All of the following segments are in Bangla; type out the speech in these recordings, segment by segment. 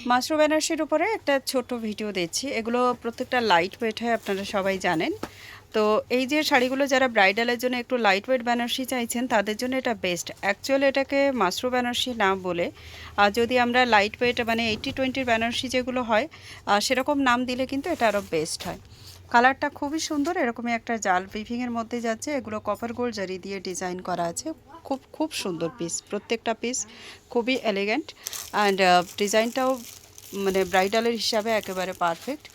মাশরু বেনারসির উপরে একটা ছোট ভিডিও দিচ্ছি। এগুলো প্রত্যেকটা লাইট ওয়েট হয়, আপনারা সবাই জানেন। তো এই যে শাড়িগুলো যারা ব্রাইডালের জন্য একটু লাইট ওয়েট বেনারসি চাইছেন তাদের জন্য এটা বেস্ট। অ্যাকচুয়ালি এটাকে মাশরু বেনারসি না বলে যদি আমরা লাইট ওয়েট মানে 80-20 বেনারসি যেগুলো হয় সেরকম নাম দিলে কিন্তু এটা আরও বেস্ট হয়। কালারটা খুবই সুন্দর, এরকমই একটা জাল উইভিংয়ের মধ্যে যাচ্ছে। এগুলো কপার গোল্ড জারি দিয়ে ডিজাইন করা আছে। খুব খুব সুন্দর পিস, প্রত্যেকটা পিস খুবই এলিগেন্ট অ্যান্ড ডিজাইনটাও মানে ব্রাইডালের হিসাবে একেবারে পারফেক্ট।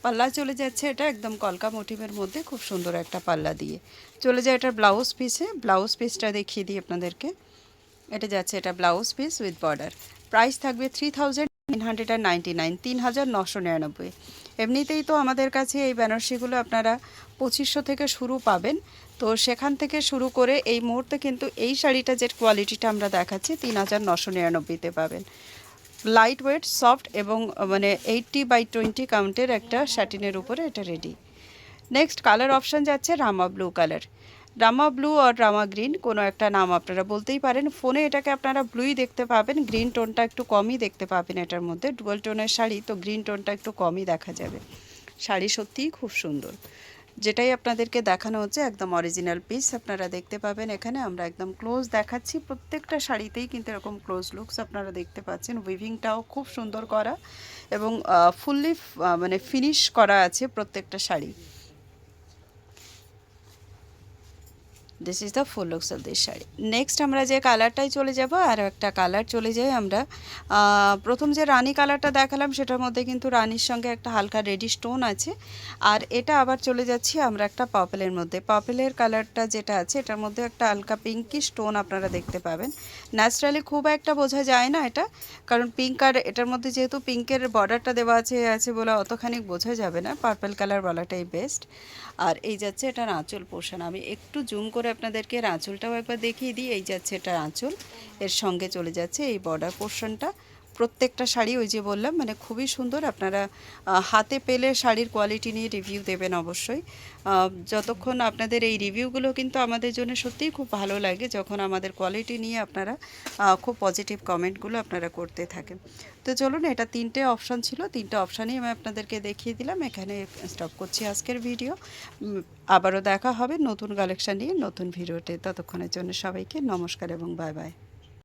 পাল্লা চলে যাচ্ছে এটা একদম কলকা মোটিভের মধ্যে, খুব সুন্দর একটা পাল্লা দিয়ে চলে যায় এটার ব্লাউজ পিসে। ব্লাউজ পিসটা দেখিয়ে দিই আপনাদেরকে। এটা যাচ্ছে এটা blouse piece with border. Price থাকবে 3999, 3999। এমনিতেই তো আমাদের কাছে এই বেনারসিগুলো আপনারা 2500 থেকে শুরু পাবেন। তো সেখান থেকে শুরু করে এই মুহূর্তে কিন্তু এই শাড়িটা যে কোয়ালিটিটা আমরা দেখাচ্ছি 3999তে পাবেন। লাইট ওয়েট সফট এবং মানে 80/20 কাউন্টের একটা স্যাটিনের উপরে এটা রেডি। নেক্সট কালার অপশান যাচ্ছে রামা ব্লু কালার। রামা ব্লু আর রামা গ্রিন কোনো একটা নাম আপনারা বলতেই পারেন। ফোনে এটাকে আপনারা ব্লুই দেখতে পাবেন, গ্রিন টোনটা একটু কমই দেখতে পাবেন। এটার মধ্যে ডুয়াল টোনের শাড়ি তো গ্রিন টোনটা একটু কমই দেখা যাবে। শাড়ি সত্যিই খুব সুন্দর, যেটাই আপনাদেরকে দেখানো হচ্ছে একদম অরিজিনাল পিস আপনারা দেখতে পাবেন। এখানে আমরা একদম ক্লোজ দেখাচ্ছি, প্রত্যেকটা শাড়িতেই কিন্তু এরকম ক্লোজ লুকস আপনারা দেখতে পাচ্ছেন। উইভিংটাও খুব সুন্দর করা এবং ফুললি মানে ফিনিশ করা আছে প্রত্যেকটা sari. This is the full looks of this sari. Next আমরা যে কালারটাই চলে যাব, আর একটা কালার চলে যাই আমরা। প্রথম যে রানী কালারটা দেখালাম সেটার মধ্যে কিন্তু রানীর সঙ্গে একটা হালকা রেডি স্টোন আছে। আর এটা আবার চলে যাচ্ছি আমরা একটা পার্পেলের মধ্যে। পার্পেলের কালারটা যেটা আছে এটার মধ্যে একটা হালকা পিঙ্কি স্টোন আপনারা দেখতে পাবেন। ন্যাচারালি খুব একটা বোঝা যায় না এটা, কারণ পিঙ্ক আর এটার মধ্যে যেহেতু পিঙ্কের বর্ডারটা দেওয়া আছে বলে অতখানি বোঝা যাবে না। পার্পেল কালার বলাটাই বেস্ট। আর এই যাচ্ছে এটার আঁচল পোর্শন। আমি একটু জুম করে আপনাদেরকে আঁচলটাও একবার দেখিয়ে দিই। এই যাচ্ছে এটার আঁচল, এর সঙ্গে চলে যাচ্ছে এই বর্ডার পোর্শনটা। প্রত্যেকটা শাড়ি ওই যে বললাম মানে খুবই সুন্দর। আপনারা হাতে পেলে শাড়ির কোয়ালিটি নিয়ে রিভিউ দেবেন অবশ্যই। যতক্ষণ আপনাদের এই রিভিউগুলো কিন্তু আমাদের জন্য সত্যিই খুব ভালো লাগে, যখন আমাদের কোয়ালিটি নিয়ে আপনারা খুব পজিটিভ কমেন্টগুলো আপনারা করতে থাকেন। তো চলুন, এটা তিনটে অপশান ছিল, তিনটে অপশানই আমি আপনাদেরকে দেখিয়ে দিলাম। এখানে স্টপ করছি আজকের ভিডিও। আবারও দেখা হবে নতুন কালেকশান নিয়ে নতুন ভিডিওতে। ততক্ষণের জন্য সবাইকে নমস্কার এবং বাই বাই।